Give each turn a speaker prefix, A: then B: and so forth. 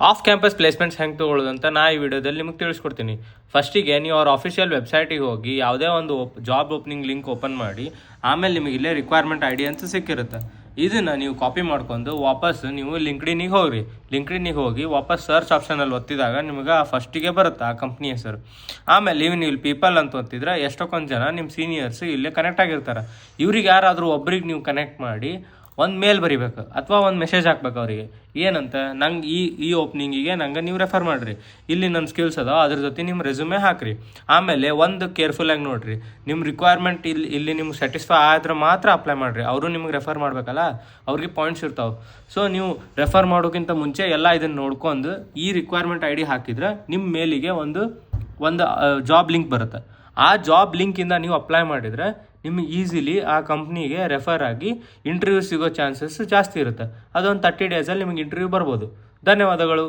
A: Of campus placements ಹೆಂಗೆ ತೊಗೊಳ್ಳೋದು ಅಂತ ನಾ ಈ ವಿಡಿಯೋದಲ್ಲಿ ನಿಮಗೆ ತಿಳಿಸ್ಕೊಡ್ತೀನಿ. ಫಸ್ಟಿಗೆ ನೀವು ಅವ್ರ ಆಫಿಷಿಯಲ್ ವೆಬ್ಸೈಟಿಗೆ ಹೋಗಿ ಯಾವುದೇ ಒಂದು ಜಾಬ್ ಓಪನಿಂಗ್ ಲಿಂಕ್ ಓಪನ್ ಮಾಡಿ, ಆಮೇಲೆ ನಿಮಗೆ ಇಲ್ಲೇ ರಿಕ್ವೈರ್ಮೆಂಟ್ ID ಅಂತ ಸಿಕ್ಕಿರುತ್ತೆ. ಇದನ್ನು ನೀವು ಕಾಪಿ ಮಾಡ್ಕೊಂಡು ವಾಪಸ್ ನೀವು ಲಿಂಕ್ಡ್ಇನ್ನಿಗೆ ಹೋಗ್ರಿ. ಲಿಂಕ್ಡ್ಇನ್ನಿಗೆ ಹೋಗಿ ವಾಪಸ್ ಸರ್ಚ್ ಆಪ್ಷನಲ್ಲಿ ಒತ್ತಿದಾಗ ನಿಮಗೆ ಫಸ್ಟಿಗೆ ಬರುತ್ತೆ ಆ ಕಂಪ್ನಿ ಹೆಸರು. ಆಮೇಲೆ ನೀವು ಇಲ್ಲಿ ಪೀಪಲ್ ಅಂತ ಒತ್ತಿದ್ರೆ ಎಷ್ಟೊಂದು ಜನ ನಿಮ್ಮ ಸೀನಿಯರ್ಸ್ ಇಲ್ಲೇ ಕನೆಕ್ಟ್ ಆಗಿರ್ತಾರೆ. ಇವ್ರಿಗೆ ಯಾರಾದರೂ ಒಬ್ರಿಗೆ ನೀವು ಕನೆಕ್ಟ್ ಮಾಡಿ ಒಂದು ಮೇಲ್ ಬರಿಬೇಕು ಅಥವಾ ಒಂದು ಮೆಸೇಜ್ ಹಾಕ್ಬೇಕು ಅವರಿಗೆ. ಏನಂತ, ನಂಗೆ ಈ ಓಪನಿಂಗಿಗೆ ನಂಗೆ ನೀವು ರೆಫರ್ ಮಾಡಿರಿ, ಇಲ್ಲಿ ನನ್ನ ಸ್ಕಿಲ್ಸ್ ಅದಾವ, ಅದ್ರ ಜೊತೆ ನಿಮ್ಮ ರೆಸ್ಯೂಮೆ ಹಾಕಿರಿ. ಆಮೇಲೆ ಒಂದು ಕೇರ್ಫುಲ್ಲಾಗಿ ನೋಡಿರಿ, ನಿಮ್ಮ ರಿಕ್ವೈರ್ಮೆಂಟ್ ಇಲ್ಲಿ ನಿಮ್ಗೆ ಸ್ಯಾಟಿಸ್ಫೈ ಆದ್ರೆ ಮಾತ್ರ ಅಪ್ಲೈ ಮಾಡಿರಿ. ಅವರು ನಿಮ್ಗೆ ರೆಫರ್ ಮಾಡಬೇಕಲ್ಲ, ಅವ್ರಿಗೆ ಪಾಯಿಂಟ್ಸ್ ಇರ್ತಾವೆ. ಸೊ ನೀವು ರೆಫರ್ ಮಾಡೋಕ್ಕಿಂತ ಮುಂಚೆ ಎಲ್ಲ ಇದನ್ನು ನೋಡ್ಕೊಂಡು ಈ ರಿಕ್ವೈರ್ಮೆಂಟ್ ID ಹಾಕಿದ್ರೆ ನಿಮ್ಮ ಮೇಲಿಗೆ ಒಂದು ಜಾಬ್ ಲಿಂಕ್ ಬರುತ್ತೆ. ಆ ಜಾಬ್ ಲಿಂಕಿಂದ ನೀವು ಅಪ್ಲೈ ಮಾಡಿದರೆ ನಿಮಗೆ ಈಸಿಲಿ ಆ ಕಂಪ್ನಿಗೆ ರೆಫರ್ ಆಗಿ ಇಂಟರ್ವ್ಯೂ ಸಿಗೋ ಚಾನ್ಸಸ್ ಜಾಸ್ತಿ ಇರುತ್ತೆ. ಅದೊಂದು 30 ಡೇಸಲ್ಲಿ ನಿಮಗೆ ಇಂಟರ್ವ್ಯೂ ಬರ್ಬೋದು. ಧನ್ಯವಾದಗಳು.